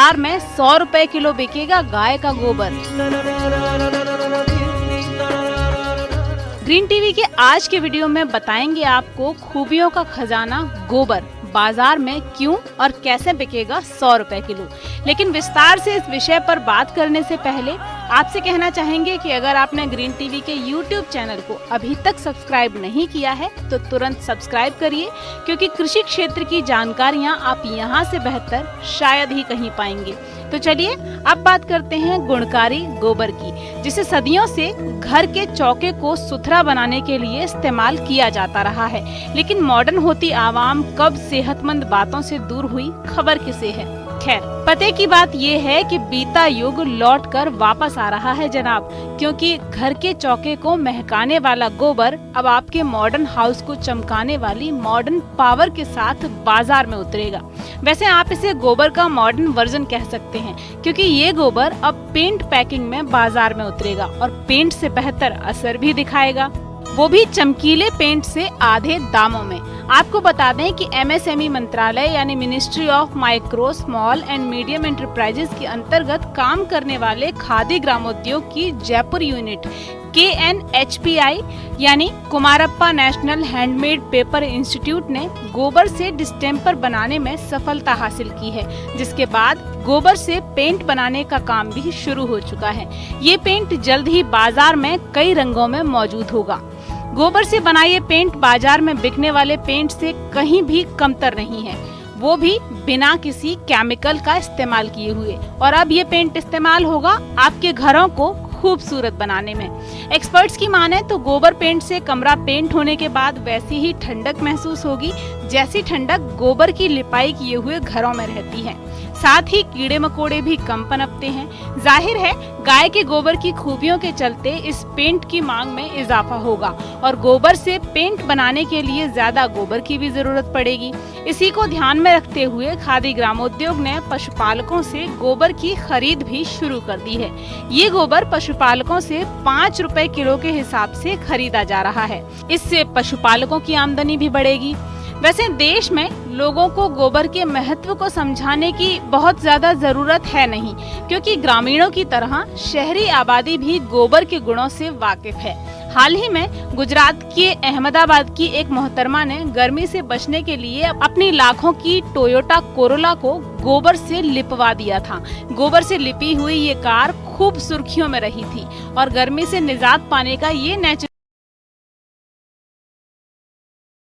बाजार में 100 रुपए किलो बिकेगा गाय का गोबर। ग्रीन टीवी के आज के वीडियो में बताएंगे आपको खूबियों का खजाना गोबर बाजार में क्यों और कैसे बिकेगा 100 रुपए किलो। लेकिन विस्तार से इस विषय पर बात करने से पहले आपसे कहना चाहेंगे कि अगर आपने ग्रीन टीवी के YouTube चैनल को अभी तक सब्सक्राइब नहीं किया है तो तुरंत सब्सक्राइब करिए, क्योंकि कृषि क्षेत्र की जानकारियां आप यहां से बेहतर शायद ही कहीं पाएंगे। तो चलिए अब बात करते हैं गुणकारी गोबर की, जिसे सदियों से घर के चौके को सुथरा बनाने के लिए इस्तेमाल किया जाता रहा है। लेकिन मॉडर्न होती आवाम कब सेहतमंद बातों से दूर हुई, खबर किसे है। खैर, पते की बात ये है कि बीता युग लौटकर वापस आ रहा है जनाब, क्योंकि घर के चौके को महकाने वाला गोबर अब आपके मॉडर्न हाउस को चमकाने वाली मॉडर्न पावर के साथ बाजार में उतरेगा। वैसे आप इसे गोबर का मॉडर्न वर्जन कह सकते हैं, क्योंकि ये गोबर अब पेंट पैकिंग में बाजार में उतरेगा और पेंट से बेहतर असर भी दिखाएगा, वो भी चमकीले पेंट से आधे दामों में। आपको बता दें कि MSME मंत्रालय यानी ministry of micro small and medium enterprises के अंतर्गत काम करने वाले खादी ग्रामोद्योग की जयपुर यूनिट KNHPI यानी Kumarappa national handmade paper institute ने गोबर से डिस्टेम्पर बनाने में सफलता हासिल की है, जिसके बाद गोबर से पेंट बनाने का काम भी शुरू हो चुका है। ये पेंट जल्द ही बाजार में कई रंगों में मौजूद होगा। गोबर से बना ये पेंट बाजार में बिकने वाले पेंट से कहीं भी कमतर नहीं है, वो भी बिना किसी केमिकल का इस्तेमाल किए हुए। और अब ये पेंट इस्तेमाल होगा आपके घरों को खूबसूरत बनाने में। एक्सपर्ट्स की माने तो गोबर पेंट से कमरा पेंट होने के बाद वैसी ही ठंडक महसूस होगी जैसी ठंडक गोबर की लिपाई किए हुए घरों में रहती है। साथ ही कीड़े मकोड़े भी कम पनपते हैं। जाहिर है गाय के गोबर की खूबियों के चलते इस पेंट की मांग में इजाफा होगा और गोबर से पेंट बनाने के लिए ज्यादा गोबर की भी जरूरत पड़ेगी। इसी को ध्यान में रखते हुए खादी ग्रामोद्योग ने पशुपालकों से गोबर की खरीद भी शुरू कर दी है। ये गोबर पशुपालकों से 5 रुपए किलो के हिसाब से खरीदा जा रहा है। इससे पशुपालकों की आमदनी भी बढ़ेगी। वैसे देश में लोगों को गोबर के महत्व को समझाने की बहुत ज्यादा जरूरत है नहीं, क्योंकि ग्रामीणों की तरह शहरी आबादी भी गोबर के गुणों से वाकिफ है। हाल ही में गुजरात के अहमदाबाद की एक मोहतरमा ने गर्मी से बचने के लिए अपनी लाखों की टोयोटा कोरोला को गोबर से लिपवा दिया था। गोबर से लिपी हुई ये कार खूब सुर्खियों में रही थी और गर्मी से निजात पाने का ये नेचुरल